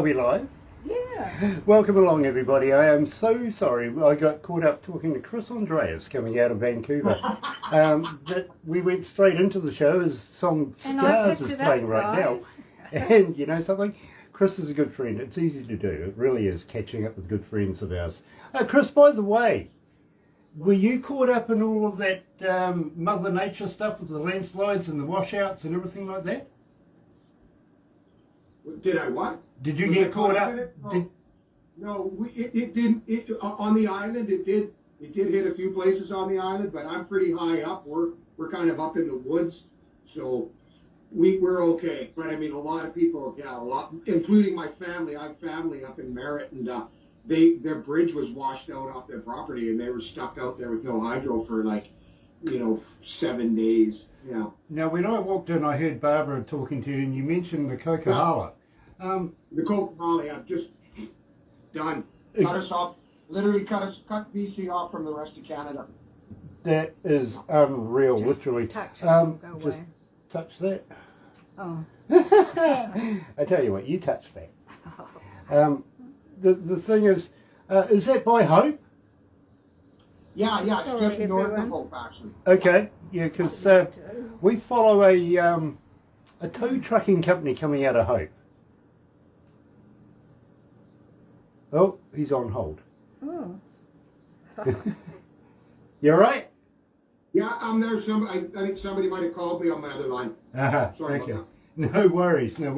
Are we live? Yeah. Welcome along, everybody. I am so sorry. I got caught up talking to Chris Andreas coming out of Vancouver. That we went straight into the show as song Scars is playing right now. And you know something? Chris is a good friend. It's easy to do. It really is, catching up with good friends of ours. Chris, by the way, were you caught up in all of that Mother Nature stuff with the landslides and the washouts and everything like that? Did I what? Did you get caught up? No, it didn't. On the island, it did hit a few places on the island, but I'm pretty high up. We're kind of up in the woods, so we're okay. But I mean, a lot of people, yeah, a lot, including my family. I have family up in Merritt, and their bridge was washed out off their property, and they were stuck out there with no hydro for 7 days. Yeah. Now, when I walked in, I heard Barbara talking to you, and you mentioned the Coquihalla. The Coquihalla, I'm just done. Cut us off. Literally cut BC off from the rest of Canada. That is unreal, Just literally. touch it, go go just away. touch that. Oh. I tell you what, you touch that. The thing is that by Hope? Yeah, it's Sorry, just north of everyone. Hope, actually. Okay, yeah, because we follow a tow trucking company coming out of Hope. Oh, he's on hold. Oh. You all right? Yeah, I'm there. I think somebody might have called me on my other line. Sorry Okay. about No worries. We've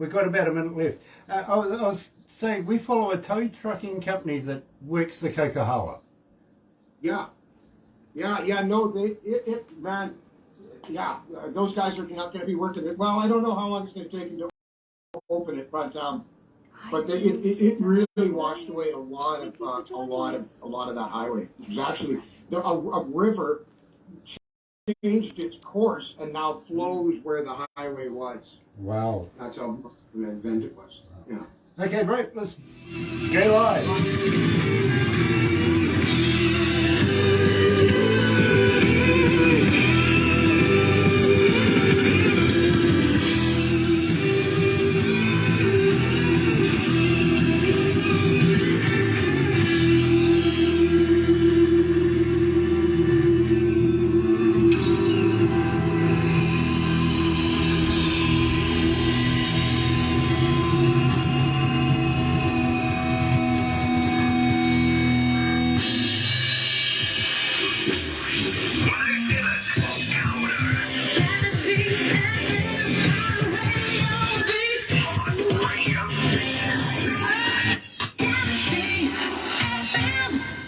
got about a minute left. I was saying we follow a tow trucking company that works the Coquihalla. Yeah. No, man. Yeah, those guys are not going to be working it. Well, I don't know how long it's going to take them to open it, but it really washed away a lot of that highway. It was actually a river changed its course and now flows where the highway was. Wow. That's how much of an event it was. Yeah. Okay, great. Let's go live.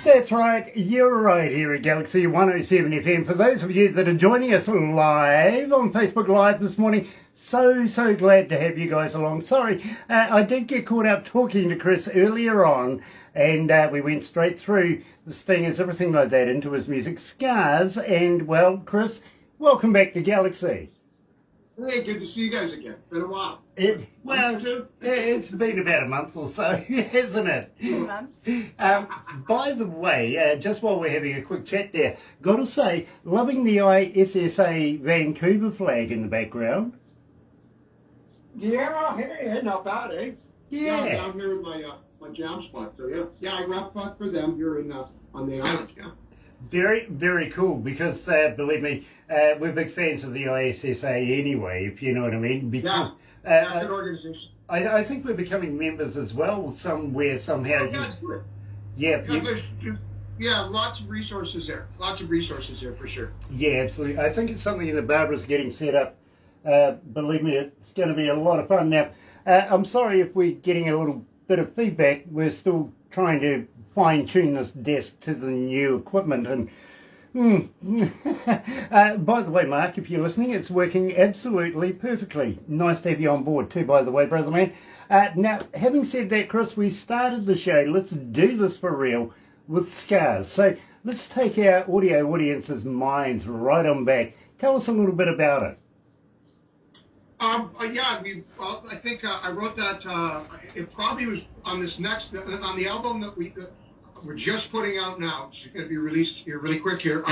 That's right, you're right here at Galaxy 107 FM. For those of you that are joining us live on Facebook Live this morning, so glad to have you guys along. Sorry, I did get caught up talking to Chris earlier on, and we went straight through the stingers, everything like that, into his music, Scars. And, well, Chris, welcome back to Galaxy. Hey, good to see you guys again. Been a while. It's been about a month or so, hasn't it? 2 months. By the way, just while we're having a quick chat there, got to say, loving the ISSA Vancouver flag in the background. Yeah, hey, not bad, eh? Yeah. Down here in my jam spot. So yeah, I rap for them here on the island. Yeah. Very, very cool, because believe me, we're big fans of the ISSA anyway, if you know what I mean. Because, good organization. I think we're becoming members as well, somewhere, somehow. Yeah, lots of resources there. Lots of resources there for sure. Yeah, absolutely. I think it's something that Barbara's getting set up. Believe me, it's going to be a lot of fun. Now, I'm sorry if we're getting a little bit of feedback. We're still trying to fine-tune this desk to the new equipment. And by the way, Mark, if you're listening, it's working absolutely perfectly. Nice to have you on board too, by the way, brother man. Now, having said that, Chris, we started the show. Let's do this for real with Scars. So let's take our audio audience's minds right on back. Tell us a little bit about it. I think I wrote that. It probably was on the album that we're just putting out now. It's going to be released here really quick here.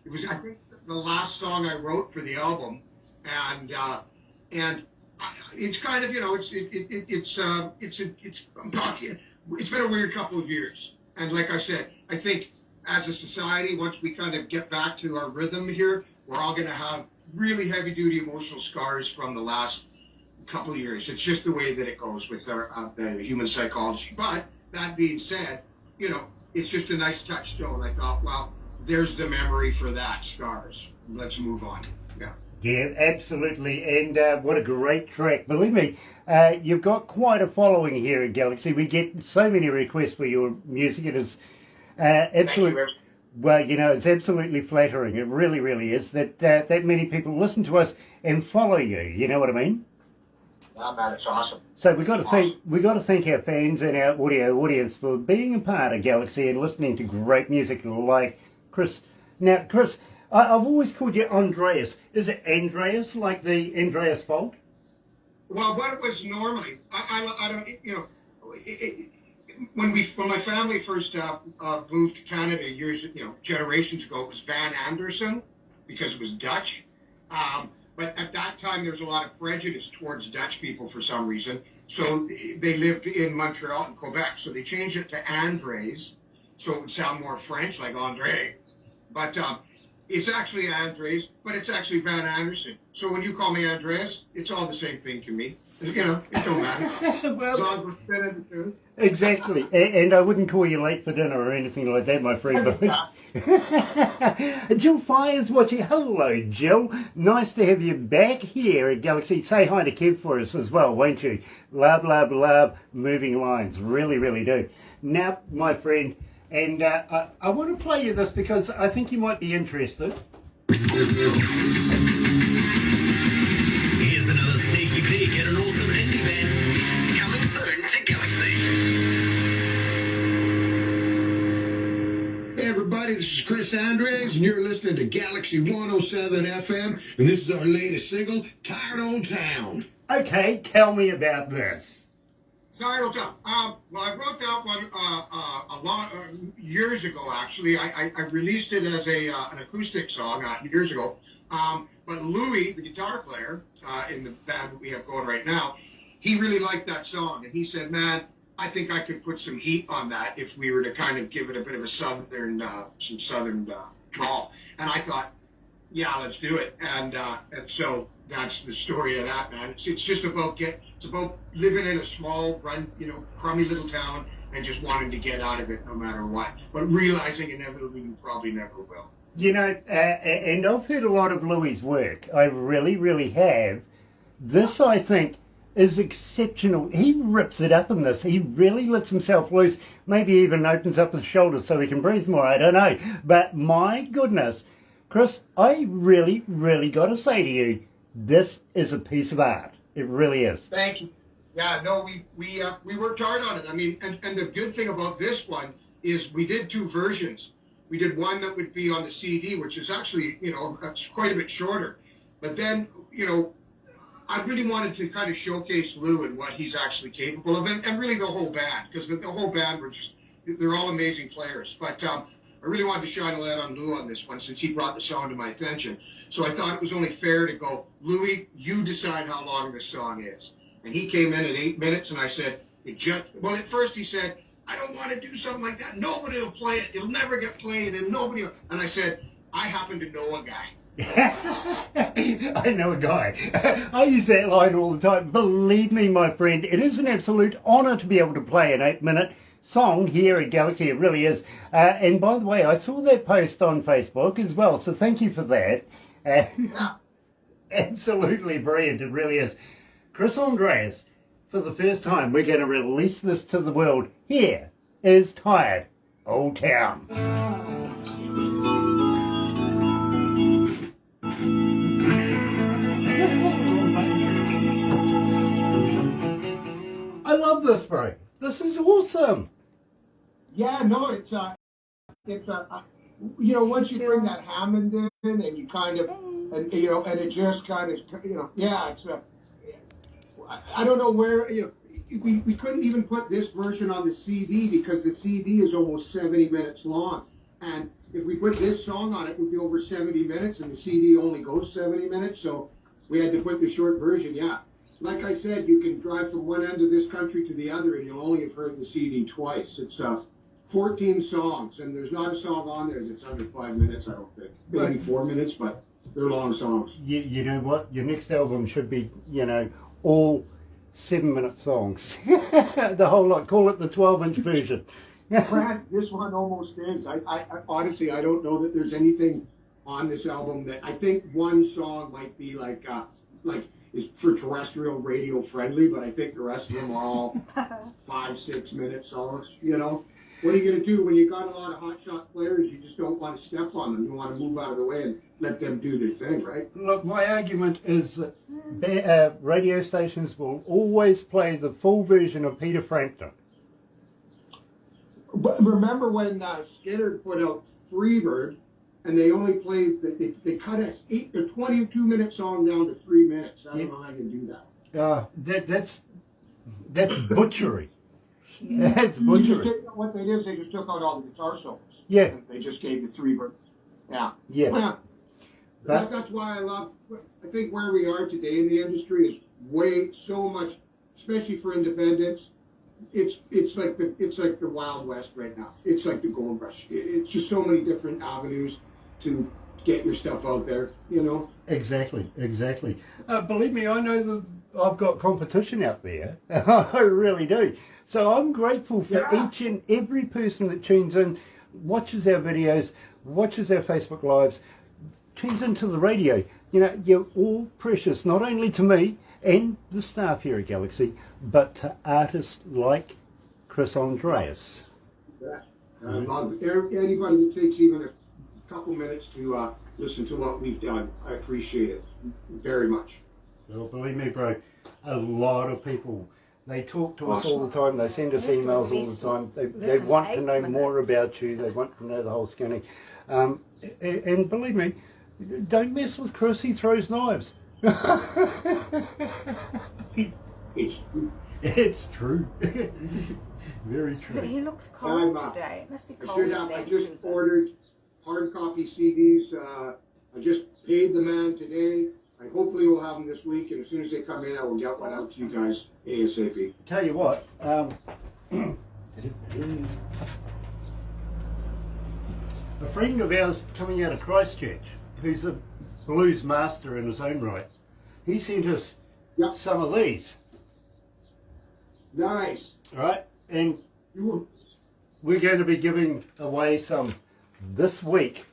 It was, I think, the last song I wrote for the album, and it's kind of, I'm talking, it's been a weird couple of years. And like I said, I think as a society, once we kind of get back to our rhythm here, we're all going to have really heavy duty emotional scars from the last couple of years. It's just the way that it goes with the human psychology. But that being said, it's just a nice touchstone. I thought, well, there's the memory for that, scars. Let's move on. Yeah. Yeah, absolutely. And what a great track. Believe me, you've got quite a following here at Galaxy. We get so many requests for your music. It is absolutely, well, it's absolutely flattering. It really, really is that that many people listen to us and follow you. You know what I mean? Wow, man, it's awesome. So we got to thank our fans and our audio audience for being a part of Galaxy and listening to great music like Chris. Now, Chris, I've always called you Andreas. Is it Andreas, like the Andreas Fault? Well, what it was normally, I don't, when my family first moved to Canada generations ago, it was Van Anderson because it was Dutch. But at that time, there was a lot of prejudice towards Dutch people for some reason. So they lived in Montreal and Quebec. So they changed it to Andres, so it would sound more French, like Andre. But it's actually Andres, but it's actually Van Anderson. So when you call me Andreas, it's all the same thing to me. It don't matter. Well, as long as we're spinning the truth. Exactly. And I wouldn't call you late for dinner or anything like that, my friend. Jill Fire's watching. Hello, Jill. Nice to have you back here at Galaxy. Say hi to Kev for us as well, won't you? Love, love, love moving lines. Really, really do. Now, my friend, and I want to play you this because I think you might be interested. Here's another sneaky peek at an awesome indie band coming soon to Galaxy. Hey everybody, this is Chris Andres, and you're listening to Galaxy 107 FM, and this is our latest single, Tired Old Town. Okay, tell me about this. Sorry, well, I wrote that one a lot years ago. Actually, I released it as an acoustic song years ago. But Louis, the guitar player in the band that we have going right now, he really liked that song, and he said, "Man, I think I could put some heat on that if we were to kind of give it a bit of a southern drawl." And I thought, "Yeah, let's do it." And so that's the story of that, man. It's just about living in a small, crummy little town and just wanting to get out of it no matter what, but realizing inevitably you probably never will. And I've heard a lot of Louis' work. I really, really have. This, I think, is exceptional. He rips it up in this. He really lets himself loose. Maybe even opens up his shoulders so he can breathe more. I don't know. But my goodness, Chris, I really, really got to say to you, this is a piece of art. It really is. Thank you. Yeah, no, we worked hard on it. I mean, and the good thing about this one is we did two versions. We did one that would be on the CD, which is actually, it's quite a bit shorter. But then, I really wanted to kind of showcase Lou and what he's actually capable of, and really the whole band, because the whole band they're all amazing players. But I really wanted to shine a light on Lou on this one since he brought the song to my attention. So I thought it was only fair to go, Louis, you decide how long this song is. And he came in at 8 minutes, and I said, at first he said, I don't want to do something like that. Nobody will play it. It'll never get played, and nobody will. And I said, I happen to know a guy. I know a guy. I use that line all the time. Believe me, my friend, it is an absolute honour to be able to play an 8-minute song here at Galaxy. It really is. And by the way, I saw that post on Facebook as well, so thank you for that. Absolutely brilliant. It really is. Chris Andreas, for the first time, we're going to release this to the world. Here is Tired Old Town. I love this, bro. This is awesome. Yeah, no, it's once you bring that Hammond in and you kind of, and it just kind of, it's I don't know where, we couldn't even put this version on the CD because the CD is almost 70 minutes long. And if we put this song on it, it would be over 70 minutes, and the CD only goes 70 minutes. So we had to put the short version, yeah. like I said, you can drive from one end of this country to the other, and you'll only have heard the CD twice. It's 14 songs, and there's not a song on there that's under 5 minutes. I don't think, maybe 4 minutes, but they're long songs. You know what? Your next album should be, all 7-minute songs. The whole lot. Call it the 12-inch version. Brad, this one almost is. I honestly, I don't know that there's anything on this album that I think one song might be like is for terrestrial radio friendly, but I think the rest of them are all 5-6 minute songs. What are you going to do when you got a lot of hotshot players? You just don't want to step on them. You want to move out of the way and let them do their thing, right? Look, my argument is that radio stations will always play the full version of Peter Frampton. But remember when Skinner put out Freebird, and they only played, they cut a 22-minute song down to 3 minutes. I don't know how you can do that. That's butchery. Yeah. That's You just butchery. what they did is they just took out all the guitar solos. Yeah. They just gave the Freebird. Yeah. Yeah. That's why I think where we are today in the industry is so much, especially for independents. It's like the Wild West right now. It's like the gold rush. It's just so many different avenues to get your stuff out there. Exactly. Believe me, I know that I've got competition out there. I really do. So I'm grateful for each and every person that tunes in, watches our videos, watches our Facebook Lives, tunes into the radio. You're all precious, not only to me and the staff here at Galaxy, but to artists like Chris Andreas. Yeah. I love anybody that takes even a couple minutes to listen to what we've done. I appreciate it very much. Well, believe me, bro, a lot of people, they talk to us all the time, they send us emails all the time, they want to know more about you, they want to know the whole skinny. And believe me, don't mess with Chris, he throws knives. It's true. It's true. Very true. He looks cold today. It must be cold. I just ordered hard copy CDs. I just paid the man today. I hopefully will have them this week, and as soon as they come in, I will get one out to you guys ASAP. Tell you what, a friend of ours coming out of Christchurch, who's a blues master in his own right, he sent us some of these. Nice. Right, and we're going to be giving away some this week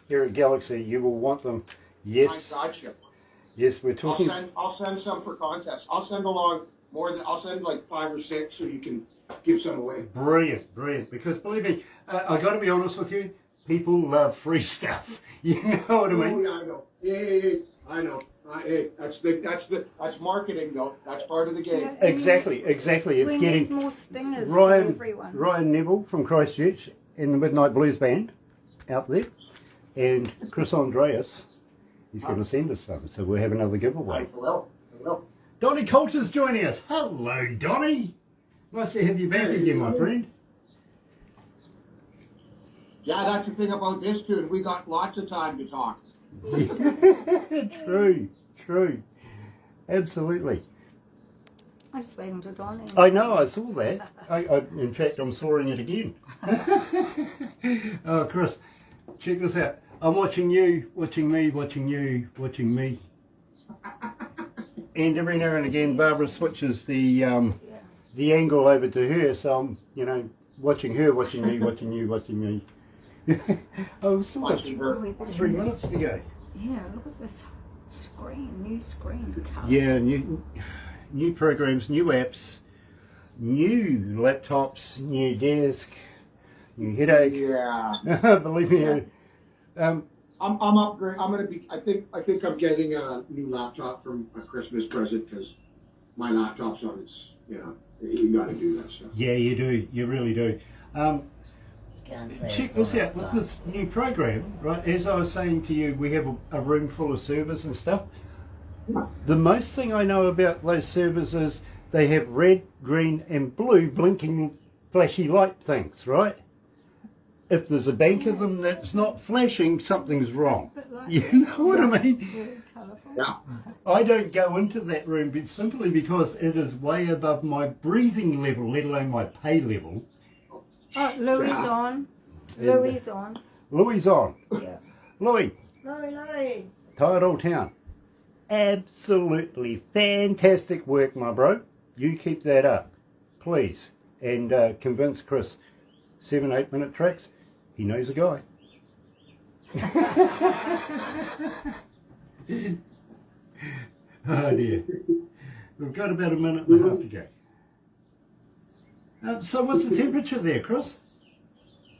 here at Galaxy. You will want them. Yes. I got you. Yes, we're talking. I'll send some for contest. I'll send along I'll send like 5 or 6 so you can give some away. Brilliant. Because believe me, I got to be honest with you. People love free stuff. You know what I mean? Oh, yeah, I know. Yeah, I know. Hey, that's big. That's marketing, though. That's part of the game. Yeah, Exactly. It's we getting need more stingers for everyone. Ryan Neville from Christchurch in the Midnight Blues Band out there, and Chris Andreas. He's going to send us some, so we'll have another giveaway. I will. Donnie Coulter's joining us. Hello, Donnie. Nice to have you back again, my friend. Yeah, that's the thing about this, dude. We got lots of time to talk. True. Absolutely. I'm just waiting to Donnie. I know, I saw that. In fact, I'm sawing it again. Oh, Chris, check this out. I'm watching you, watching me, watching you, watching me. And every now and again, Barbara switches the angle over to her, so I'm, watching her, watching me, watching you, watching me. I've still got 3 minutes to go. Yeah, look at this new screen. Yeah, new programs, new apps, new laptops, new desk, new headache. Yeah. Believe me. I'm upgrade. I'm gonna be. I think I'm getting a new laptop from a Christmas present because my laptop's on its. You got to do that stuff. Yeah, you do. You really do. Check this out with this new program, right? As I was saying to you, we have a room full of servers and stuff. The most thing I know about those servers is they have red, green, and blue blinking, flashy light things, right? if there's a bank of them that's not flashing, something's wrong. But like You that. know what I It's mean? very colourful. Yeah. I don't go into that room but simply because it is way above my breathing level, let alone my pay level. Oh, Louis on. And, Louis on. Louis on. Yeah. Louis, Louis. Tired Old Town. Absolutely fantastic work, my bro. You keep that up, please. And convince Chris, 7-8 minute tracks, he knows a guy. Oh dear. We've got about a minute and a half to go. So what's the temperature there, Chris?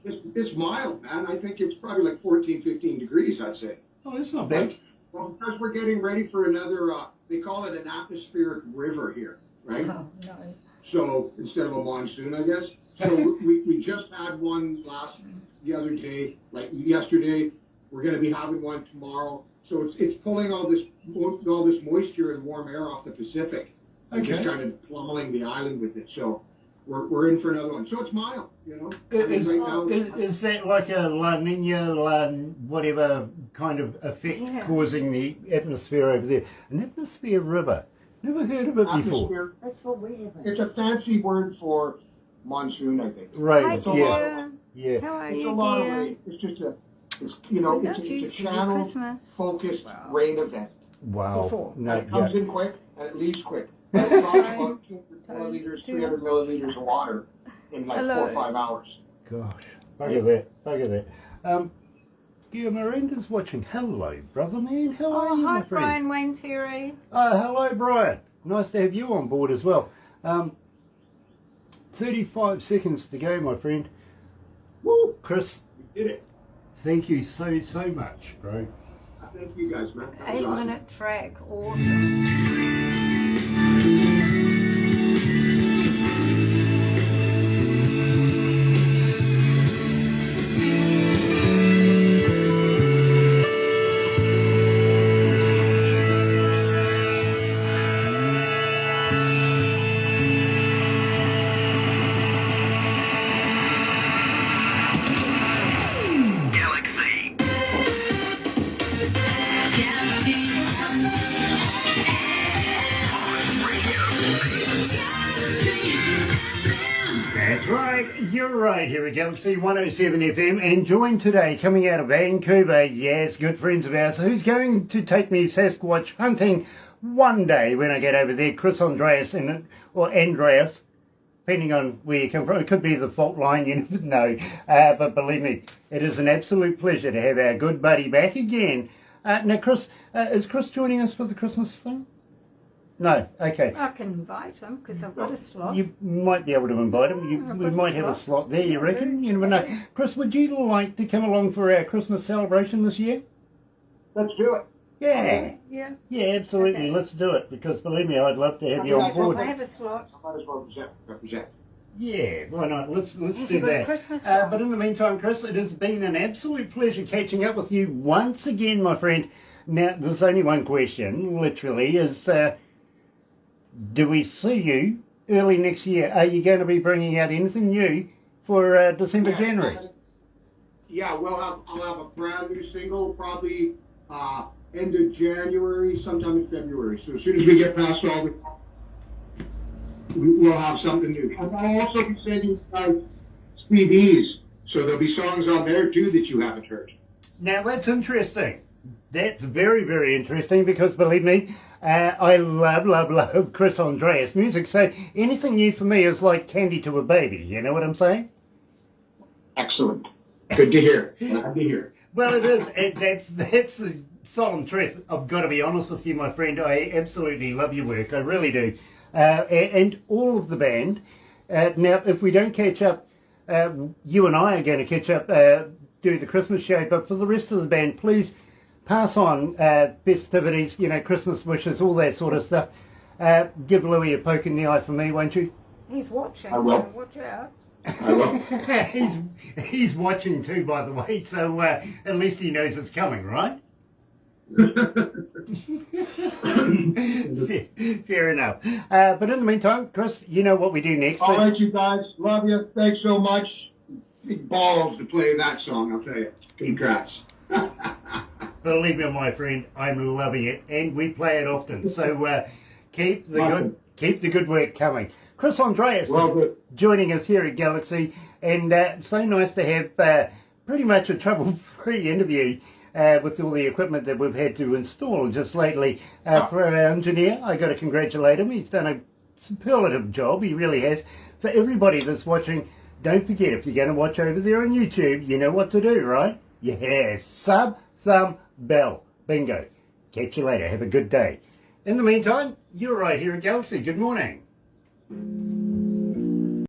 It's mild, man. I think it's probably like 14, 15 degrees, I'd say. Oh, that's not bad. Well, because we're getting ready for another, they call it an atmospheric river here, right? Oh, no. So instead of a monsoon, I guess. So we just had one the other day, like yesterday. We're going to be having one tomorrow. So it's pulling all this moisture and warm air off the Pacific, and just kind of pummeling the island with it. So we're in for another one. So it's mild, you know. Is that like a La Nina, whatever kind of effect causing the atmosphere over there? An atmosphere river. Never heard of it before. Atmosphere. That's what we have. It's a fancy word for monsoon, I think. Right. It's a lot of Yeah. How are It's you, a lot of dear? rain. It's just it's a channel Christmas. focused rain event. Wow. Before. No, It comes in quick and it leaves quick. It drops about 200 milliliters, 300 milliliters of water in like 4 or 5 hours. Gosh. Bugger that. Gio Miranda's watching. Hello, brother man. How are you, Hi, my friend? Brian Wayne Ferry. Hello, Brian. Nice to have you on board as well. 35 seconds to go, my friend. Woo! Chris, We did it. thank you so much, bro. Thank you guys, man. That was awesome. 8-minute track. Awesome. Galaxy. That's right, you're right here at Galaxy 107 FM, and joined today, coming out of Vancouver, yes, good friends of ours, who's going to take me Sasquatch hunting one day when I get over there, Chris Andreas, or Andreas, depending on where you come from. It could be the fault line, you never know, but believe me, it is an absolute pleasure to have our good buddy back again. Now, Chris, is Chris joining us for the Christmas thing? No, okay. I can invite him because I've got a slot. You might be able to invite him. We might have a slot there, you reckon? You never know. Chris, would you like to come along for our Christmas celebration this year? Let's do it. Yeah. Yeah. Absolutely. Okay. Let's do it, because believe me, I'd love to have you on board. I have a slot. I might as well represent. Yeah, why not? Let's It's do a good that. Christmas song. But in the meantime, Chris, it has been an absolute pleasure catching up with you once again, my friend. Now, there's only one question, literally, is do we see you early next year? Are you going to be bringing out anything new for December, Yes, January? Yeah, I'll have a brand new single probably end of January, sometime in February. So as soon as we get past all we'll have something new. And I'll also be sending you guys CDs, so there'll be songs on there too that you haven't heard. Now, that's interesting. That's very, very interesting, because believe me, I love Chris Andreas music. So anything new for me is like candy to a baby. You know what I'm saying? Excellent. Good to hear. Glad to hear. Well, it is. That's the solemn truth. I've got to be honest with you, my friend. I absolutely love your work. I really do. And all of the band. Now, if we don't catch up, you and I are going to catch up, do the Christmas show. But for the rest of the band, please pass on festivities, Christmas wishes, all that sort of stuff. Give Louis a poke in the eye for me, won't you? He's watching. I will. So watch out. I will. He's watching too, by the way, so at least he knows it's coming, right? Fair enough. But in the meantime, Chris, you know what we do next. All right, you guys. Love you. Thanks so much. big balls to play that song, I'll tell you. Congrats. Believe me, my friend, I'm loving it, and we play it often. So keep the Awesome. keep the good work coming. Chris Andreas Well, good. joining us here at Galaxy, and so nice to have pretty much a trouble-free interview with all the equipment that we've had to install just lately. For our engineer, I got to congratulate him. He's done a superlative job. He really has. For everybody that's watching, don't forget, if you're going to watch over there on YouTube, you know what to do, right? Yes, sub, thumb, bell. Bingo. Catch you later. Have a good day. In the meantime, you're right here at Galaxy. Good morning.